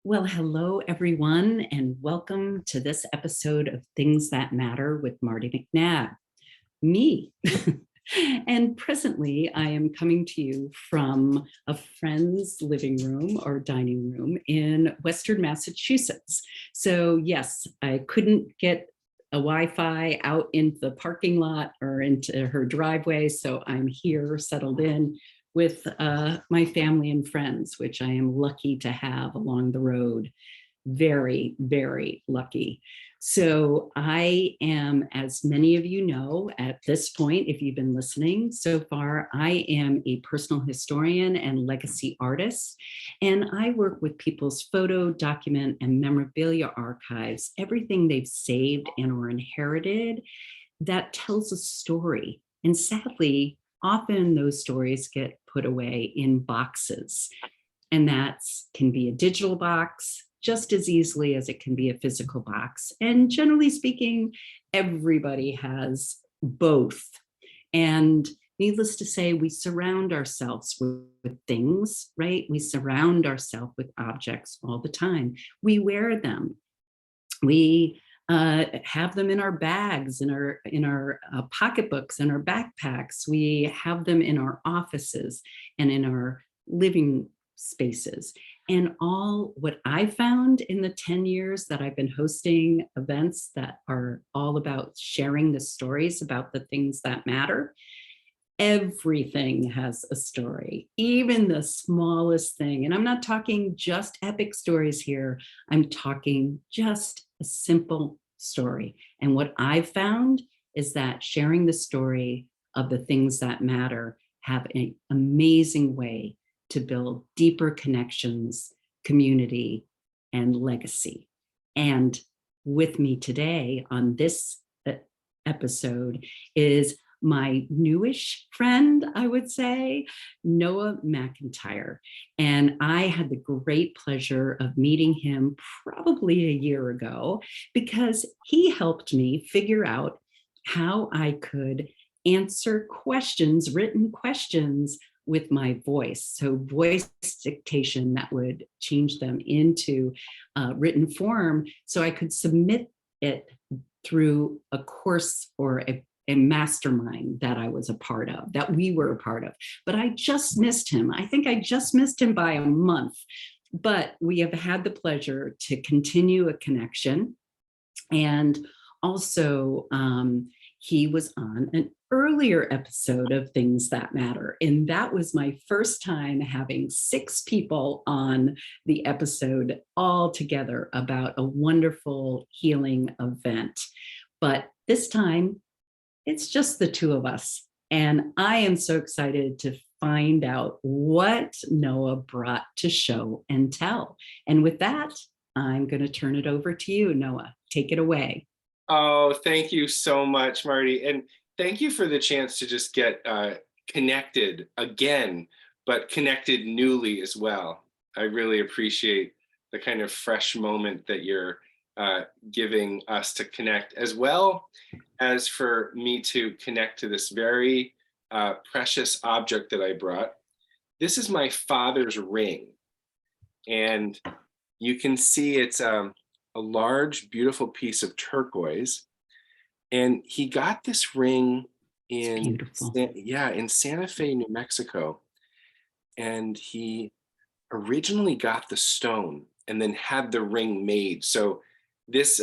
Well, hello, everyone, and welcome to this episode of Things That Matter with Marty McNabb, me. And presently, I am coming to you from a friend's living room or dining room in Western Massachusetts. So, yes, I couldn't get a Wi-Fi out into the parking lot or into her driveway. So I'm here settled in with my family and friends, which I am lucky to have along the road. Very, very lucky. So I am, as many of you know, at this point, if you've been listening so far, I am a personal historian and legacy artist. And I work with people's photo, document, and memorabilia archives, everything they've saved and or inherited that tells a story. And sadly, often those stories get put away in boxes. And that can be a digital box just as easily as it can be a physical box. And generally speaking, everybody has both. And needless to say, we surround ourselves with things, right? We surround ourselves with objects all the time. We wear them. We have them in our bags, in our pocketbooks, in our backpacks. We have them in our offices and in our living spaces. And all what I found in the 10 years that I've been hosting events that are all about sharing the stories about the things that matter, everything has a story, even the smallest thing. And I'm not talking just epic stories here. I'm talking just a simple story. And what I've found is that sharing the story of the things that matter have an amazing way to build deeper connections, community, and legacy. And with me today on this episode is my newish friend, I would say, Noah McIntyre. And I had the great pleasure of meeting him probably a year ago because he helped me figure out how I could answer questions, written questions, with my voice. So voice dictation that would change them into written form so I could submit it through a course or a mastermind that I was a part of, that we were a part of. But I just missed him. I think I just missed him by a month. But we have had the pleasure to continue a connection. And also, he was on an earlier episode of Things That Matter. And that was my first time having 6 people on the episode all together about a wonderful healing event. But this time, it's just the 2 of us. And I am so excited to find out what Noah brought to show and tell. And with that, I'm going to turn it over to you, Noah. Take it away. Oh, thank you so much, Marty. And thank you for the chance to just get connected again, but connected newly as well. I really appreciate the kind of fresh moment that you're giving us to connect, as well as for me to connect to this very precious object that I brought. This is my father's ring. And you can see it's a large, beautiful piece of turquoise. And he got this ring in, in Santa Fe, New Mexico. And he originally got the stone and then had the ring made. So this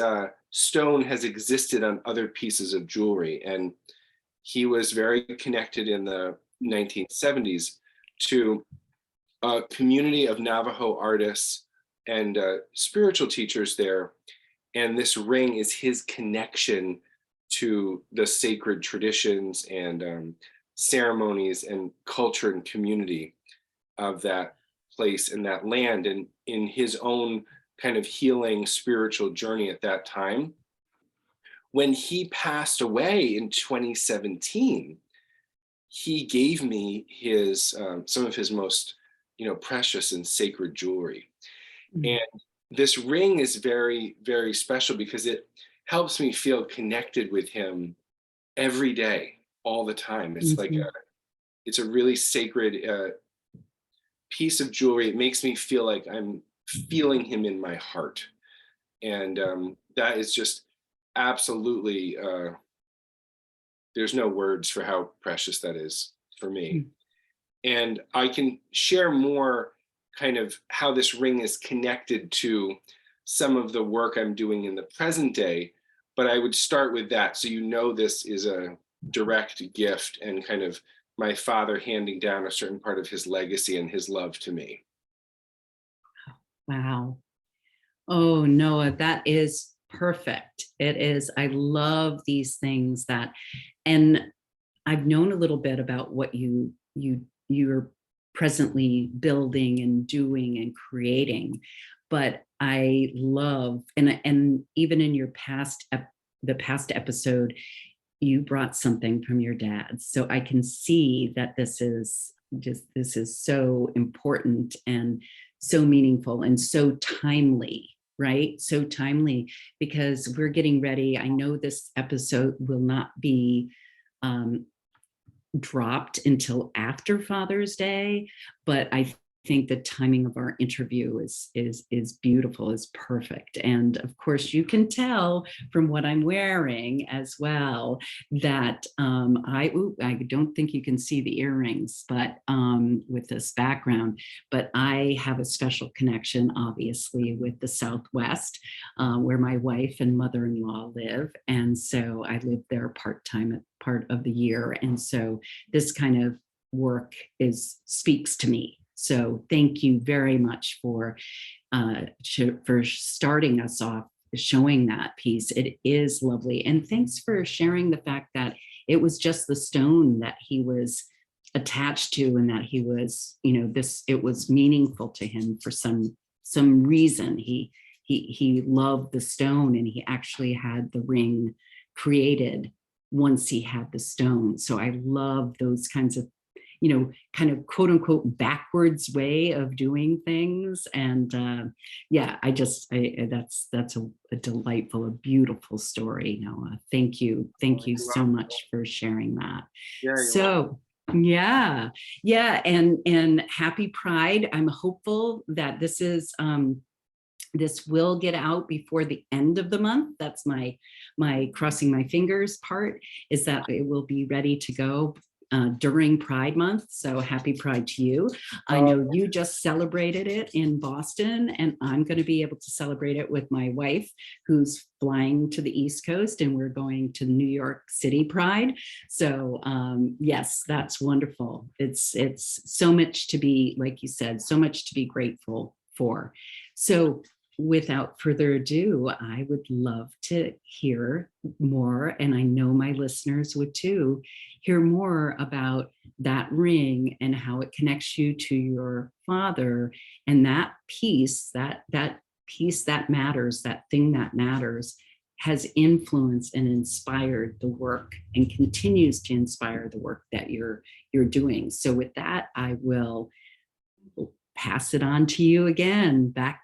stone has existed on other pieces of jewelry. And he was very connected in the 1970s to a community of Navajo artists and spiritual teachers there. And this ring is his connection to the sacred traditions and ceremonies and culture and community of that place and that land. And in his own kind of healing spiritual journey at that time, when he passed away in 2017, he gave me his some of his most precious and sacred jewelry. And this ring is very, very special because it helps me feel connected with him every day, all the time. It's like it's a really sacred piece of jewelry. It makes me feel like I'm feeling him in my heart. And that is just absolutely, there's no words for how precious that is for me. And I can share more kind of how this ring is connected to some of the work I'm doing in the present day, but I would start with that. So you know this is a direct gift and kind of my father handing down a certain part of his legacy and his love to me. Wow. Oh, Noah, that is perfect. It is. I love these things that, and I've known a little bit about what you're presently building and doing and creating, but I love, and even in your the past episode, you brought something from your dad. So I can see that this is so important and so meaningful and so timely, right? So timely, because we're getting ready. I know this episode will not be dropped until after Father's Day, but I think the timing of our interview is beautiful, is perfect. And of course, you can tell from what I'm wearing as well that I don't think you can see the earrings, but with this background, but I have a special connection, obviously, with the Southwest, where my wife and mother-in-law live, and so I live there part-time part of the year, and so this kind of work speaks to me. So thank you very much for starting us off, showing that piece. It is lovely. And thanks for sharing the fact that it was just the stone that he was attached to, and that he was, it was meaningful to him for some reason. He loved the stone, and he actually had the ring created once he had the stone. So I love those kinds of, kind of quote unquote backwards way of doing things. And yeah, that's a delightful, a beautiful story, Noah. Thank you. Thank you so much for sharing that. Yeah, so yeah, and happy Pride. I'm hopeful that this will get out before the end of the month. That's my crossing my fingers part, is that it will be ready to go during Pride Month. So happy Pride to you. I know you just celebrated it in Boston, and I'm going to be able to celebrate it with my wife, who's flying to the East Coast, and we're going to New York City Pride. So yes, that's wonderful. It's so much to be, like you said, so much to be grateful for. So without further ado, I would love to hear more, and I know my listeners would too, hear more about that ring and how it connects you to your father, and that piece, that piece that matters, that thing that matters, has influenced and inspired the work and continues to inspire the work that you're doing. So with that, I will pass it on to you again. Back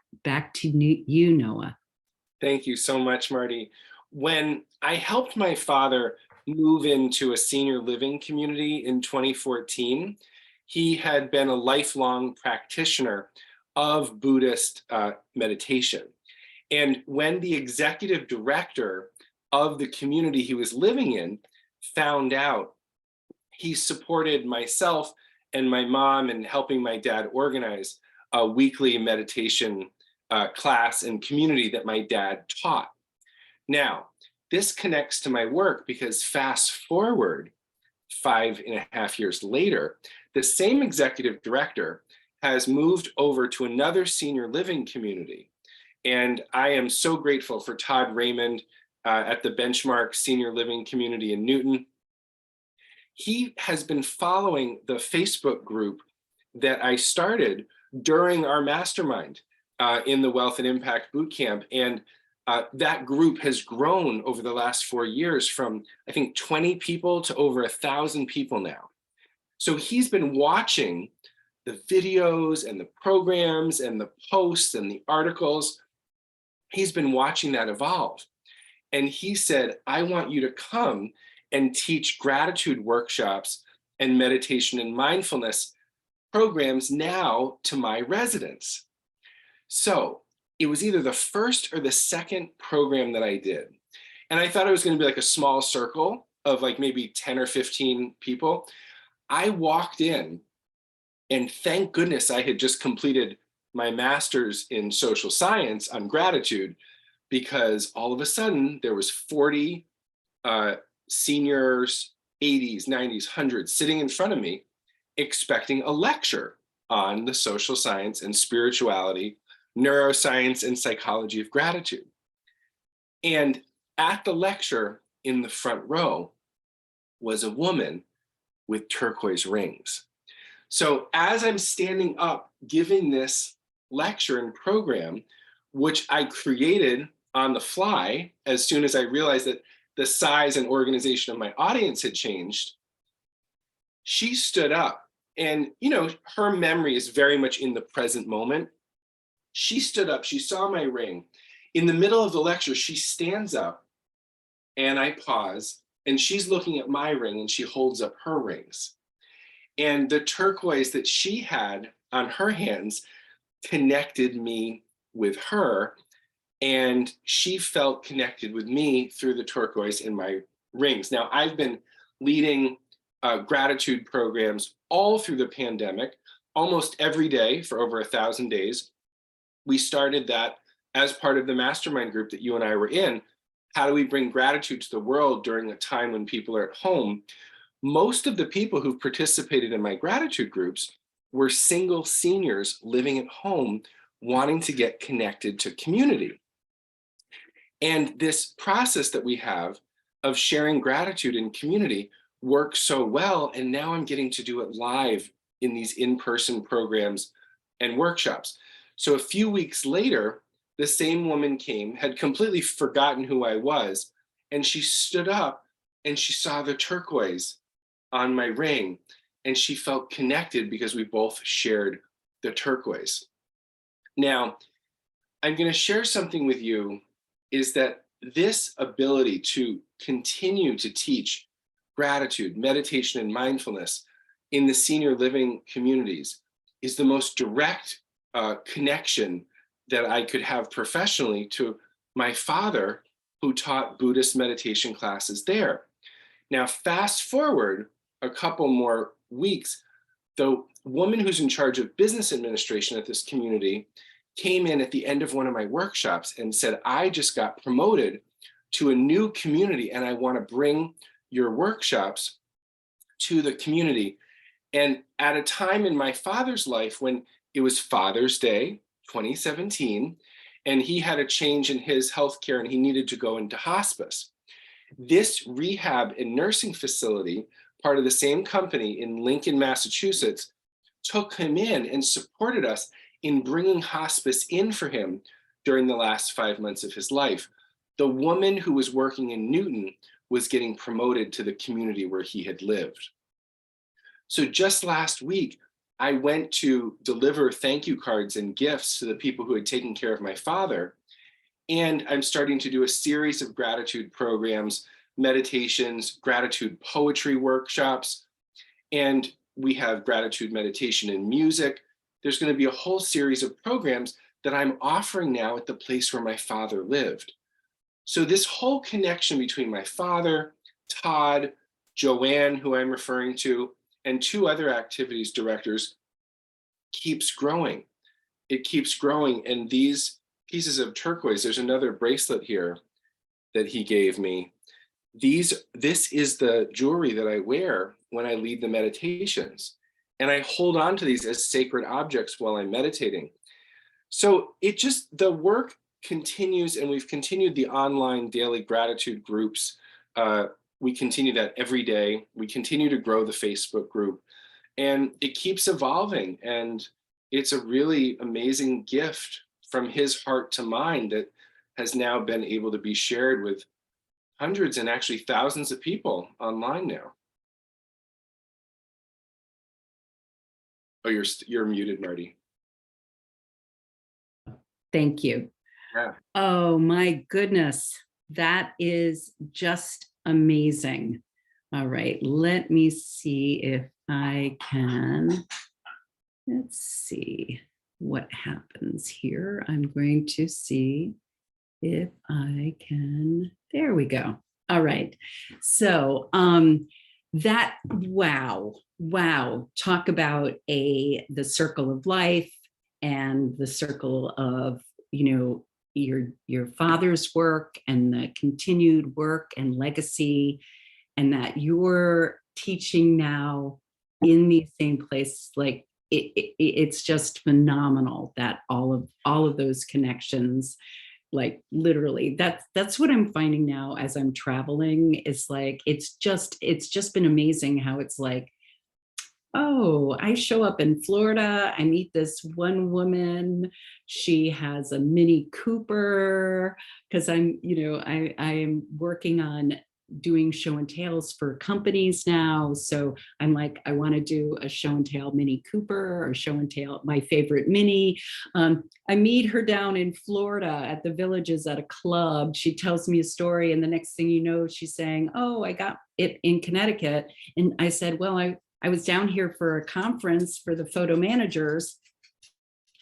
to you, Noah. Thank you so much, Marty. When I helped my father move into a senior living community in 2014, he had been a lifelong practitioner of Buddhist meditation. And when the executive director of the community he was living in found out, he supported myself and my mom in helping my dad organize a weekly meditation class and community that my dad taught. Now, this connects to my work because fast forward 5.5 years later, the same executive director has moved over to another senior living community. And I am so grateful for Todd Raymond at the Benchmark Senior Living Community in Newton. He has been following the Facebook group that I started during our mastermind in the Wealth and Impact Bootcamp. And that group has grown over the last 4 years from, I think, 20 people to over 1,000 people now. So he's been watching the videos and the programs and the posts and the articles. He's been watching that evolve. And he said, I want you to come and teach gratitude workshops and meditation and mindfulness programs now to my residents. So it was either the first or the second program that I did. And I thought it was going to be like a small circle of like maybe 10 or 15 people. I walked in, and thank goodness I had just completed my master's in social science on gratitude, because all of a sudden there was 40 seniors, 80s, 90s, 100s sitting in front of me expecting a lecture on the social science and spirituality, neuroscience and psychology of gratitude. And at the lecture in the front row was a woman with turquoise rings. So as I'm standing up giving this lecture and program, which I created on the fly as soon as I realized that the size and organization of my audience had changed, she stood up. And, her memory is very much in the present moment. She stood up, she saw my ring. In the middle of the lecture, she stands up, and I pause, and she's looking at my ring, and she holds up her rings. And the turquoise that she had on her hands connected me with her, and she felt connected with me through the turquoise in my rings. Now, I've been leading gratitude programs all through the pandemic, almost every day for over 1,000 days. We started that as part of the mastermind group that you and I were in. How do we bring gratitude to the world during a time when people are at home? Most of the people who've participated in my gratitude groups were single seniors living at home, wanting to get connected to community. And this process that we have of sharing gratitude in community works so well. And now I'm getting to do it live in these in-person programs and workshops. So a few weeks later, the same woman came, had completely forgotten who I was, and she stood up and she saw the turquoise on my ring, and she felt connected because we both shared the turquoise. Now, I'm going to share something with you, is that this ability to continue to teach gratitude, meditation, and mindfulness in the senior living communities is the most direct connection that I could have professionally to my father, who taught Buddhist meditation classes there. Now, fast forward a couple more weeks, the woman who's in charge of business administration at this community came in at the end of one of my workshops and said, I just got promoted to a new community and I want to bring your workshops to the community. And at a time in my father's life when it was Father's Day, 2017, and he had a change in his healthcare and he needed to go into hospice. This rehab and nursing facility, part of the same company in Lincoln, Massachusetts, took him in and supported us in bringing hospice in for him during the last 5 months of his life. The woman who was working in Newton was getting promoted to the community where he had lived. So just last week, I went to deliver thank you cards and gifts to the people who had taken care of my father. And I'm starting to do a series of gratitude programs, meditations, gratitude poetry workshops, and we have gratitude meditation and music. There's going to be a whole series of programs that I'm offering now at the place where my father lived. So this whole connection between my father, Todd, Joanne, who I'm referring to, and 2 other activities directors keeps growing. It keeps growing. And these pieces of turquoise, there's another bracelet here that he gave me. This is the jewelry that I wear when I lead the meditations. And I hold on to these as sacred objects while I'm meditating. So the work continues, and we've continued the online daily gratitude groups. We continue that every day. We continue to grow the Facebook group, and it keeps evolving. And it's a really amazing gift from his heart to mine that has now been able to be shared with hundreds and actually thousands of people online now. Oh, you're muted, Marty. Thank you. Yeah. Oh my goodness, that is just amazing. All right, let me see if I can, let's see. what happens here. I'm going to see if I can, there we go. All right. So wow. Talk about the circle of life and the circle of, your father's work and the continued work and legacy, and that you're teaching now in these same places. Like it's just phenomenal that all of those connections, like literally that's what I'm finding now as I'm traveling, is like it's just been amazing how it's like, oh, I show up in Florida, I meet this one woman, she has a Mini Cooper, because I'm working on doing show and tales for companies now. So I'm like, I want to do a show and tale Mini Cooper, or show and tale my favorite Mini. I meet her down in Florida at the Villages at a club. She tells me a story, and the next thing you know, she's saying, oh, I got it in Connecticut. And I said, well, I was down here for a conference for the photo managers.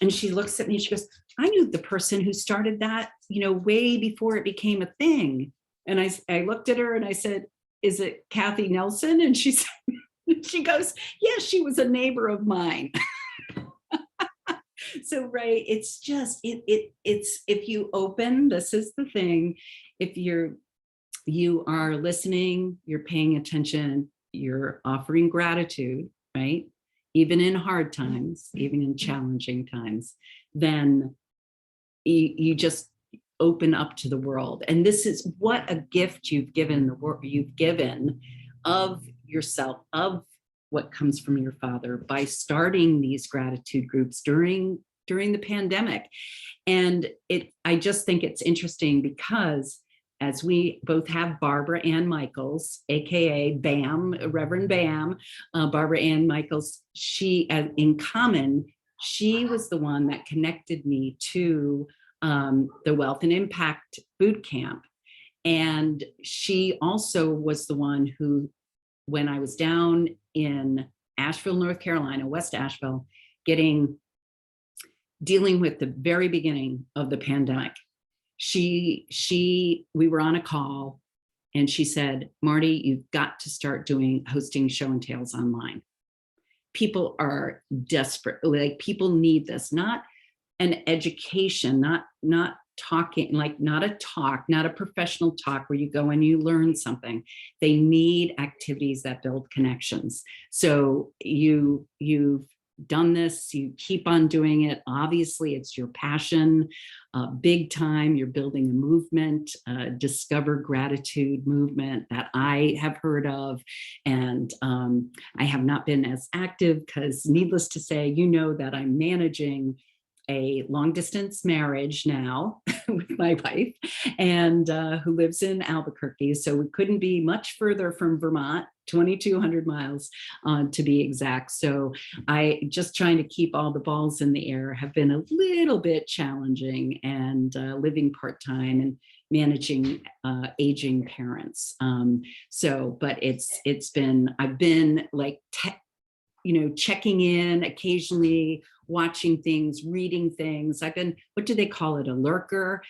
And she looks at me and she goes, I knew the person who started that, way before it became a thing. And I looked at her and I said, is it Kathy Nelson? And she goes, yeah, she was a neighbor of mine. So, right. It's just, it's, if you open, this is the thing, if you are listening, you're paying attention, you're offering gratitude, right? Even in hard times, even in challenging times, then you just open up to the world. And this is what a gift you've given the world, you've given of yourself, of what comes from your father, by starting these gratitude groups during the pandemic. And I just think it's interesting because as we both have Barbara Ann Michaels, AKA BAM, Reverend BAM, Barbara Ann Michaels, she, in common, she was the one that connected me to the Wealth and Impact Boot Camp. And she also was the one who, when I was down in Asheville, North Carolina, West Asheville, dealing with the very beginning of the pandemic, we were on a call and she said, Marty, you've got to start hosting show and tales online. People are desperate. Like, people need this, not an education, not talking, like not a professional talk where you go and you learn something. They need activities that build connections. So you've done this, you keep on doing it. Obviously, it's your passion, big time. You're building a movement, Discover Gratitude movement that I have heard of. And I have not been as active because, needless to say, that I'm managing a long distance marriage now with my wife, and who lives in Albuquerque. So we couldn't be much further from Vermont, 2,200 miles to be exact. So I just trying to keep all the balls in the air have been a little bit challenging, and living part-time and managing aging parents. But I've been like, checking in occasionally, watching things, reading things. I've been, what do they call it? A lurker.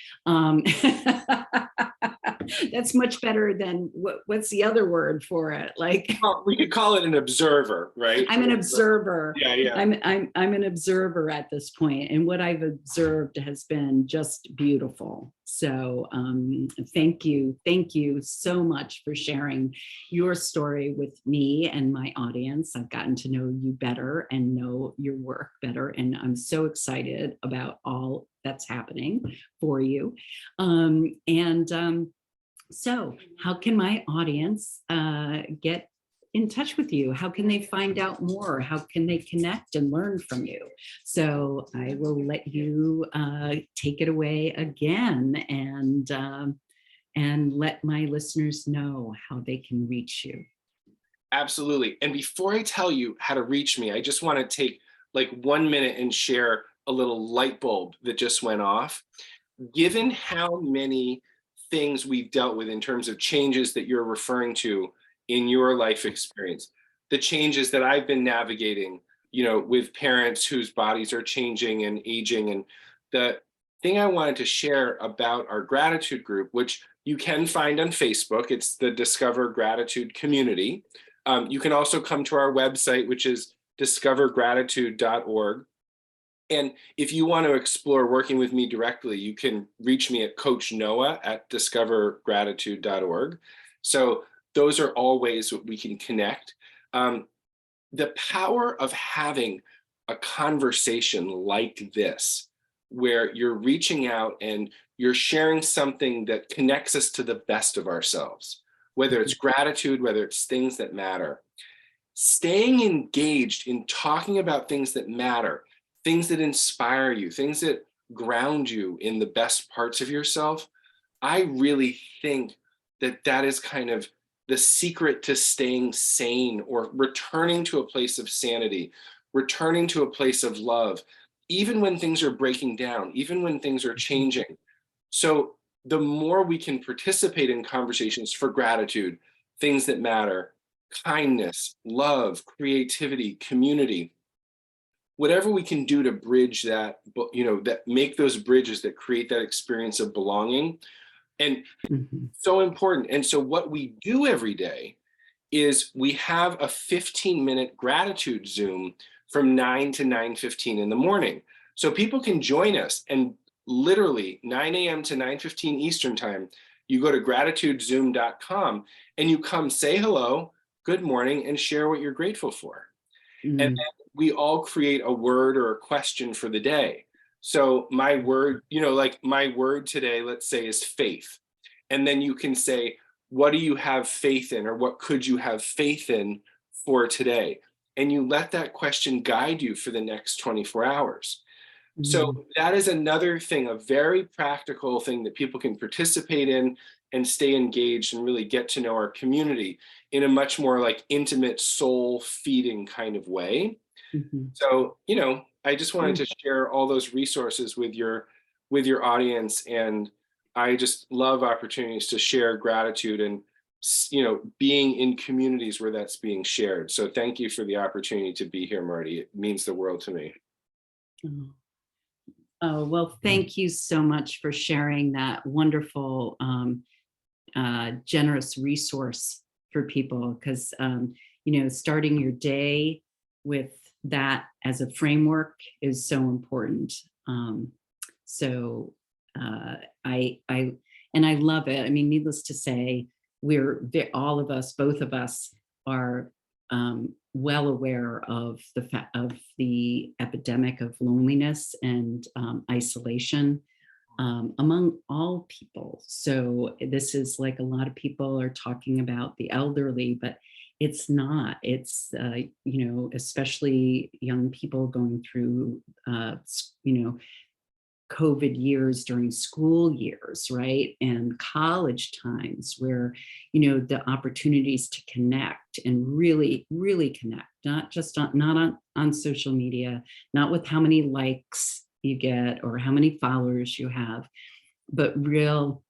That's much better than what's the other word for it? Like, well, we could call it an observer, right? I'm an observer. Yeah. I'm an observer at this point, and what I've observed has been just beautiful. So thank you so much for sharing your story with me and my audience. I've gotten to know you better and know your work better, and I'm so excited about all that's happening for you. So how can my audience get in touch with you? How can they find out more? How can they connect and learn from you? So I will let you take it away again, and let my listeners know how they can reach you. Absolutely. And before I tell you how to reach me, I just want to take like 1 minute and share a little light bulb that just went off. Given how many things we've dealt with in terms of changes that you're referring to in your life experience, the changes that I've been navigating with parents whose bodies are changing and aging. And the thing I wanted to share about our gratitude group, which you can find on Facebook, it's the Discover Gratitude Community. You can also come to our website, which is discovergratitude.org. And if you want to explore working with me directly, you can reach me at Coach Noah at discovergratitude.org. So those are all ways that we can connect. The power of having a conversation like this, where you're reaching out and you're sharing something that connects us to the best of ourselves, whether it's gratitude, whether it's things that matter. Staying engaged in talking about things that matter, things that inspire you, things that ground you in the best parts of yourself, I really think that that is kind of the secret to staying sane or returning to a place of sanity, returning to a place of love, even when things are breaking down, even when things are changing. So the more we can participate in conversations for gratitude, things that matter, kindness, love, creativity, community, whatever we can do to bridge that, that make those bridges that create that experience of belonging. And so important. And so what we do every day is we have a 15-minute gratitude Zoom from 9 to 9:15 in the morning. So people can join us, and literally 9 a.m. to 9:15 Eastern time, you go to gratitudezoom.com and you come say hello, good morning, and share what you're grateful for. And then we all create a word or a question for the day. So my word, like my word today, let's say, is faith. And then you can say, what do you have faith in, or what could you have faith in for today? And you let that question guide you for the next 24 hours. So that is another thing, a very practical thing that people can participate in and stay engaged and really get to know our community in a much more like intimate, soul feeding kind of way. So, I just wanted to share all those resources with your audience. And I just love opportunities to share gratitude and, being in communities where that's being shared. So thank you for the opportunity to be here, Marty. It means the world to me. Oh, well, thank you so much for sharing that wonderful, generous resource for people, because, starting your day with that as a framework is so important. I love it. I mean, needless to say, all of us, both of us, are well aware of the epidemic of loneliness and isolation among all people. So this is like a lot of people are talking about the elderly, but it's not. It's especially young people going through COVID years during school years, right? And college times where, the opportunities to connect and really, really connect, not just not on social media, not with how many likes you get or how many followers you have, but real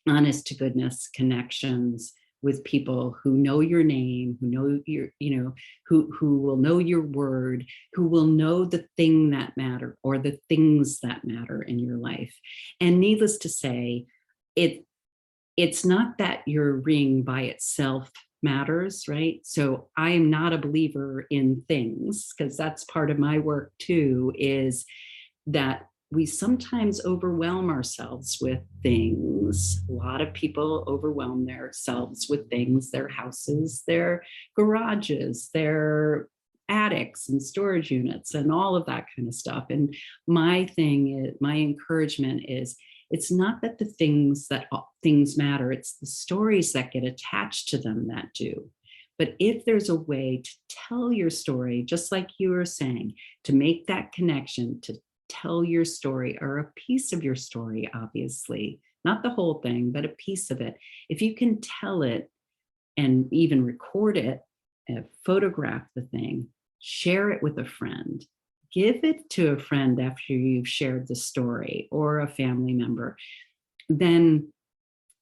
honest to goodness connections with people who know your name, who know your, who will know your word, who will know the thing that matter or the things that matter in your life. And needless to say, it's not that your ring by itself matters, right? So I am not a believer in things, because that's part of my work too, is that we sometimes overwhelm ourselves with things. A lot of people overwhelm themselves with things, their houses, their garages, their attics and storage units and all of that kind of stuff. And my encouragement is, it's not that things matter, it's the stories that get attached to them that do. But if there's a way to tell your story, just like you were saying, to make that connection, to tell your story, or a piece of your story, obviously, not the whole thing, but a piece of it. If you can tell it and even record it, photograph the thing, share it with a friend, give it to a friend after you've shared the story, or a family member, then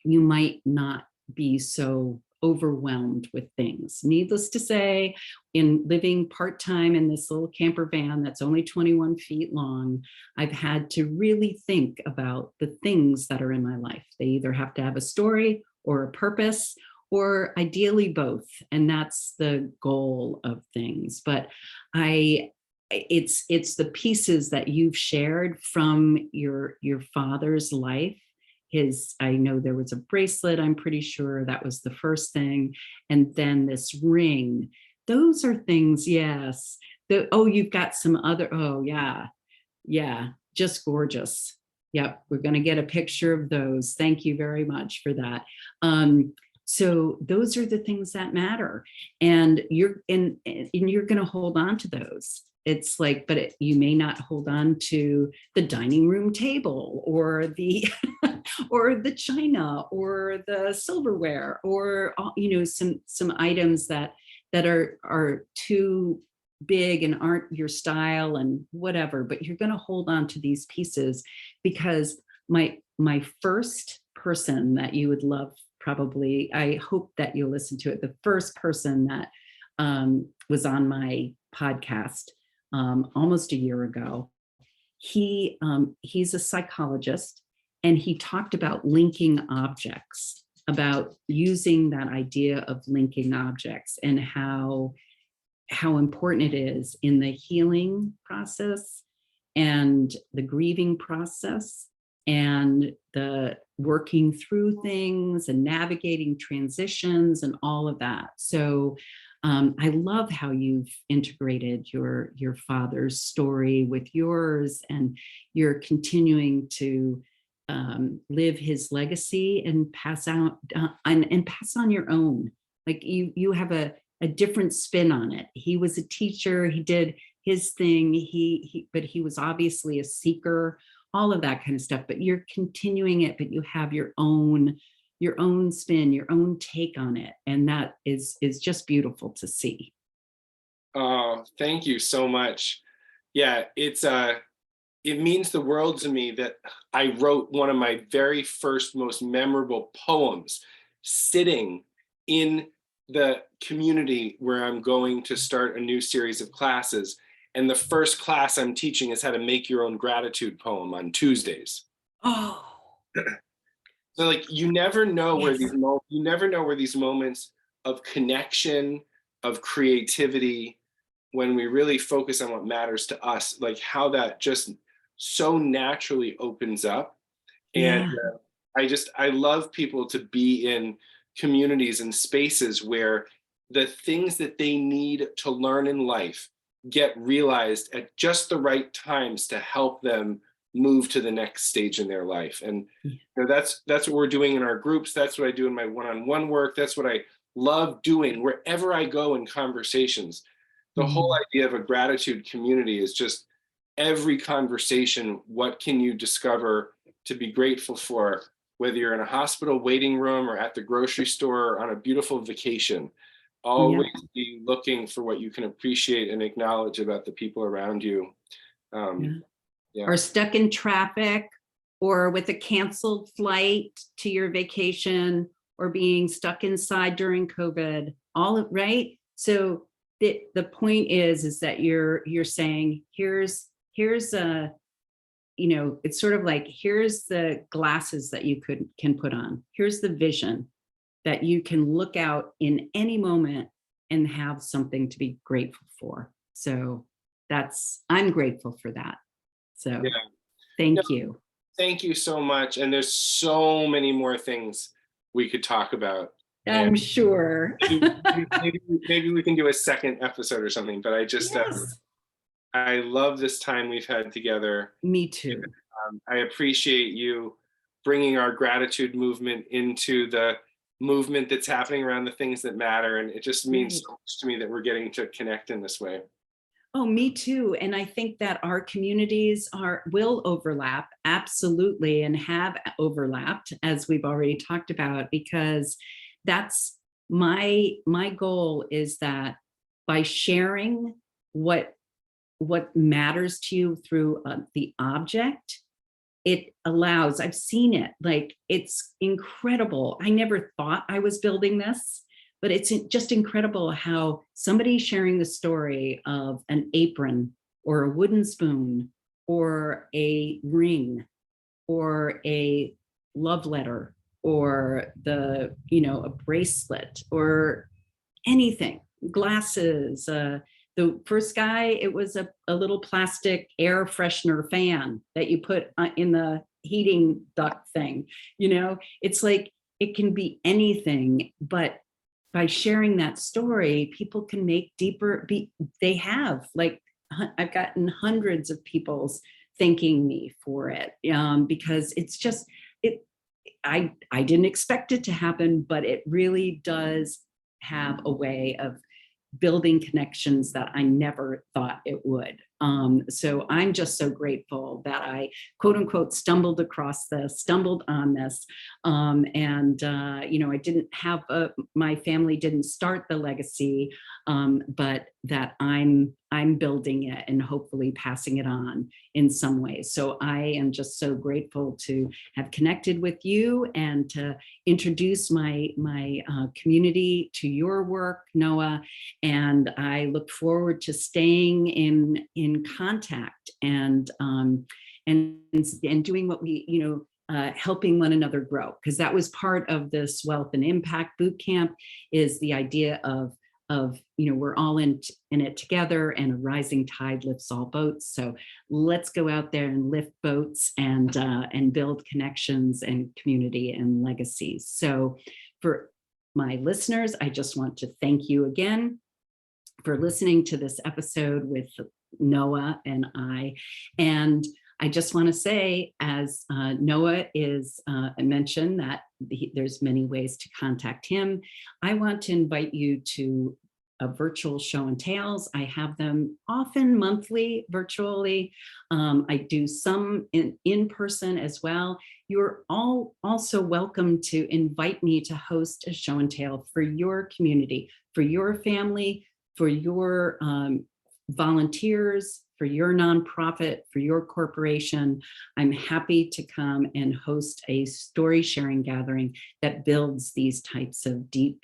you might not be so overwhelmed with things. Needless to say, in living part-time in this little camper van that's only 21 feet long, I've had to really think about the things that are in my life. They either have to have a story or a purpose, or ideally both. And that's the goal of things. But it's the pieces that you've shared from your father's life. I know there was a bracelet, I'm pretty sure that was the first thing. And then this ring, those are things, yes. You've got some other, oh yeah, just gorgeous. Yep, we're going to get a picture of those. Thank you very much for that. So those are the things that matter, and you're going to hold on to those. It's like, but you may not hold on to the dining room table or the or the china or the silverware, or some items that are too big and aren't your style and whatever. But you're going to hold on to these pieces, because my first person that you would love, probably, I hope that you'll listen to it, the first person that was on my podcast almost a year ago, he's a psychologist, and he talked about linking objects, about using that idea of linking objects, and how important it is in the healing process and the grieving process and the working through things and navigating transitions and all of that. So I love how you've integrated your father's story with yours, and you're continuing to live his legacy and pass out and pass on your own. Like you have a different spin on it. He was a teacher, he did his thing, but he was obviously a seeker, all of that kind of stuff. But you're continuing it, but you have your own spin, your own take on it, and that is just beautiful to see. Oh, thank you so much. Yeah, it means the world to me that I wrote one of my very first, most memorable poems sitting in the community where I'm going to start a new series of classes. And the first class I'm teaching is how to make your own gratitude poem on Tuesdays. Oh, So like you never know where yes. these moments of connection, of creativity, when we really focus on what matters to us, like how that just so naturally opens up. And Yeah. I love people to be in communities and spaces where the things that they need to learn in life get realized at just the right times to help them move to the next stage in their life. And that's what we're doing in our groups. That's what I do in my one-on-one work. That's what I love doing wherever I go in conversations. The whole idea of a gratitude community is just every conversation, what can you discover to be grateful for, whether you're in a hospital waiting room or at the grocery store or on a beautiful vacation. Yeah. Always be looking for what you can appreciate and acknowledge about the people around you. Yeah. Yeah. Or stuck in traffic, or with a canceled flight to your vacation, or being stuck inside during COVID, right? So the point is that you're saying, here's a, it's sort of like, here's the glasses that you can put on. Here's the vision that you can look out in any moment and have something to be grateful for. So I'm grateful for that. So Yeah. No, thank you. thank you so much. And there's so many more things we could talk about. And I'm sure. maybe we can do a second episode or something, but I just, Yes. I love this time we've had together. Me too. I appreciate you bringing our gratitude movement into the movement that's happening around the things that matter. And it just means Right. so much to me that we're getting to connect in this way. Oh, me too. And I think that our communities will overlap, absolutely, and have overlapped, as we've already talked about, because that's my goal, is that by sharing what matters to you through the object, it allows, I've seen it, like, it's incredible. I never thought I was building this. but it's just incredible how somebody sharing the story of an apron or a wooden spoon or a ring or a love letter or a bracelet or anything, glasses. The first guy, it was a little plastic air freshener fan that you put in the heating duct thing. It's like it can be anything, but by sharing that story, people can make deeper. They have, like, I've gotten hundreds of people's thanking me for it, because it's just it. I didn't expect it to happen, but it really does have a way of building connections that I never thought it would. So I'm just so grateful that I, quote unquote, stumbled on this. I didn't have my family didn't start the legacy, but that I'm building it and hopefully passing it on in some ways. So I am just so grateful to have connected with you and to introduce my community to your work, Noah. And I look forward to staying in contact and doing what we, helping one another grow, because that was part of this Wealth and Impact Bootcamp, is the idea of we're all in it together, and a rising tide lifts all boats. So let's go out there and lift boats and build connections and community and legacies. So for my listeners, I just want to thank you again for listening to this episode with Noah and I. And I just want to say, as Noah mentioned that there's many ways to contact him, I want to invite you to a virtual show and tales. I have them often monthly virtually. I do some in person as well. You're all also welcome to invite me to host a show and tale for your community, for your family, for your volunteers, for your nonprofit, for your corporation. I'm happy to come and host a story sharing gathering that builds these types of deep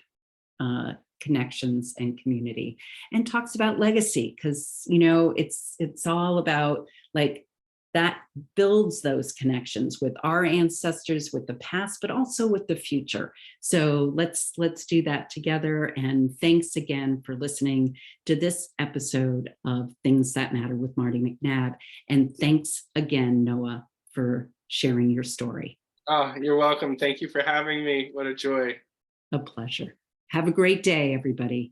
connections and community, and talks about legacy, because it's all about, like, that builds those connections with our ancestors, with the past, but also with the future. So let's do that together. And thanks again for listening to this episode of Things That Matter with Marty McNabb. And thanks again, Noah, for sharing your story. Oh, you're welcome. Thank you for having me. What a joy. A pleasure. Have a great day, everybody.